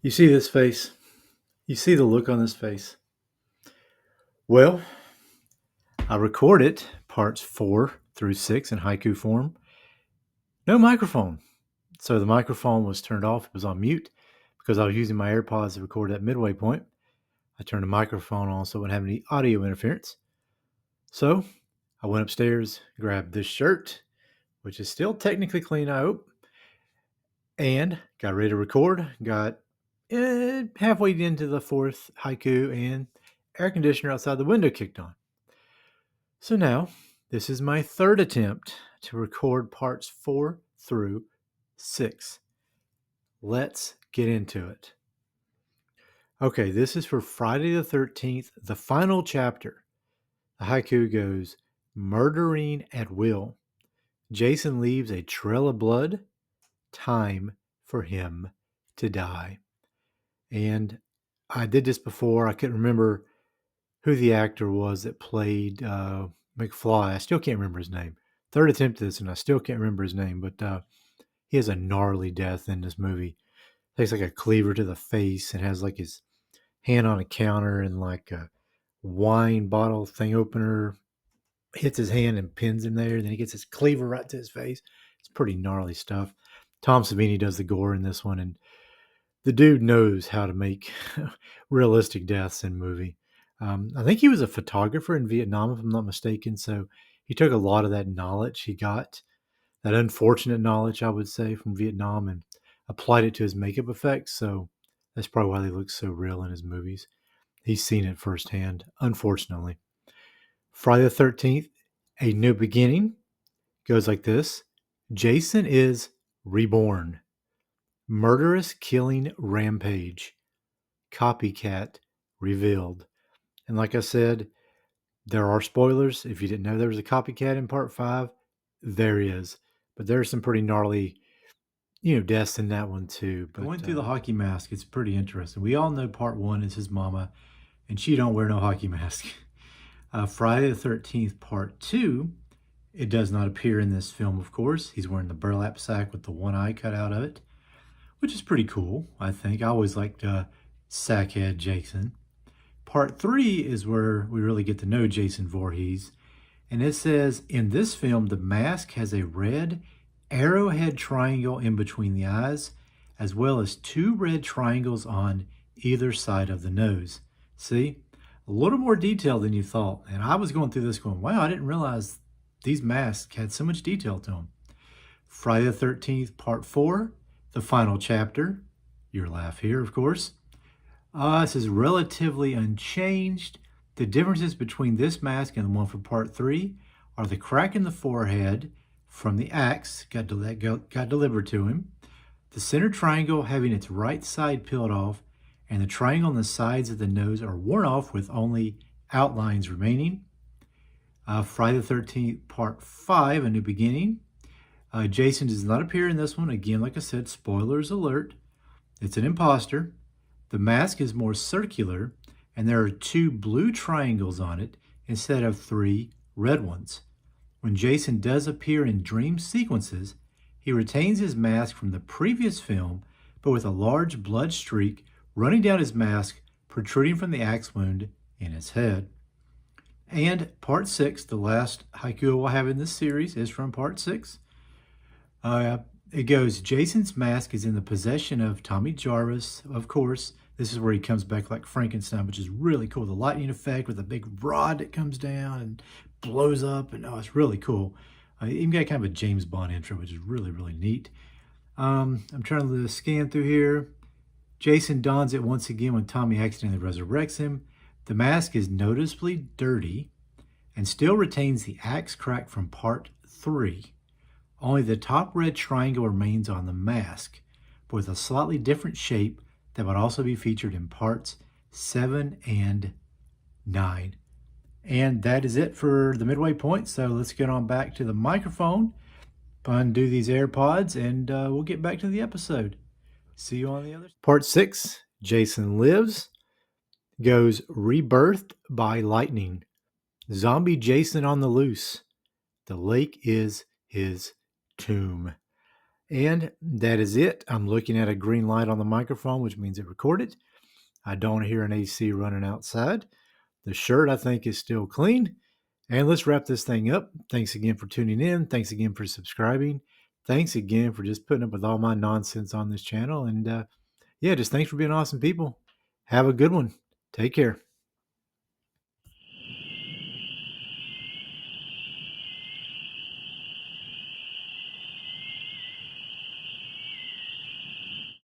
You see this face? You see the look on this face? Well, I recorded parts 4 through 6 in haiku form. No microphone. So the microphone was turned off. It was on mute because I was using my AirPods to record that midway point. I turned the microphone on so it wouldn't have any audio interference. So I went upstairs, grabbed this shirt, which is still technically clean, I hope, and got ready to record. Got halfway into the 4th haiku, and air conditioner outside the window kicked on. So now, this is my 3rd attempt to record parts 4 through 6. Let's get into it. Okay, this is for Friday the 13th, the final chapter. The haiku goes, murdering at will. Jason leaves a trail of blood. Time for him to die. And I did this before. I couldn't remember who the actor was that played McFly. I still can't remember his name. 3rd attempt at this, and I still can't remember his name, but he has a gnarly death in this movie. Takes like a cleaver to the face and has like his hand on a counter and like a wine bottle thing opener hits his hand and pins him there. Then he gets his cleaver right to his face. It's pretty gnarly stuff. Tom Savini does the gore in this one, and the dude knows how to make realistic deaths in movie. I think he was a photographer in Vietnam, if I'm not mistaken. So he took a lot of that knowledge he got, that unfortunate knowledge, I would say, from Vietnam, and applied it to his makeup effects. So that's probably why they look so real in his movies. He's seen it firsthand, unfortunately. Friday the 13th, A New Beginning, goes like this. Jason is reborn. Murderous killing rampage. Copycat revealed. And like I said, there are spoilers. If you didn't know there was a copycat in part 5, there is. But there's some pretty gnarly, deaths in that one too. But going through the hockey mask, it's pretty interesting. We all know part 1 is his mama, and she don't wear no hockey mask. Friday the 13th, part 2, it does not appear in this film, of course. He's wearing the burlap sack with the one eye cut out of it, which is pretty cool, I think. I always liked Sackhead Jason. Part 3 is where we really get to know Jason Voorhees. And it says, in this film, the mask has a red arrowhead triangle in between the eyes, as well as 2 red triangles on either side of the nose. See? A little more detail than you thought. And I was going through this going, wow, I didn't realize these masks had so much detail to them. Friday the 13th, part 4, the final chapter. Your laugh here, of course. This is relatively unchanged. The differences between this mask and the one from part 3 are the crack in the forehead from the axe got delivered to him, the center triangle having its right side peeled off, and the triangle on the sides of the nose are worn off with only outlines remaining. Friday the 13th, part 5, A New Beginning. Jason does not appear in this one. Again, like I said, spoilers alert. It's an imposter. The mask is more circular, and there are 2 blue triangles on it instead of 3 red ones. When Jason does appear in dream sequences, he retains his mask from the previous film, but with a large blood streak running down his mask, protruding from the axe wound in his head. And part 6, the last haiku we'll have in this series, is from part 6. It goes, Jason's mask is in the possession of Tommy Jarvis, of course. This is where he comes back like Frankenstein, which is really cool. The lightning effect with a big rod that comes down and blows up, and it's really cool. Even got kind of a James Bond intro, which is really, really neat. I'm trying to scan through here. Jason dons it once again when Tommy accidentally resurrects him. The mask is noticeably dirty and still retains the axe crack from part 3. Only the top red triangle remains on the mask, but with a slightly different shape that would also be featured in parts 7 and 9. And that is it for the midway point. So let's get on back to the microphone, undo these AirPods, and we'll get back to the episode. See you on the other. Part 6, Jason Lives, goes Rebirthed by Lightning. Zombie Jason on the loose. The lake is his tomb. And that is it. I'm looking at a green light on the microphone, which means it recorded. I don't hear an AC running outside. The shirt, I think, is still clean. And let's wrap this thing up. Thanks again for tuning in. Thanks again for subscribing. Thanks again for just putting up with all my nonsense on this channel. And just thanks for being awesome people. Have a good one. Take care.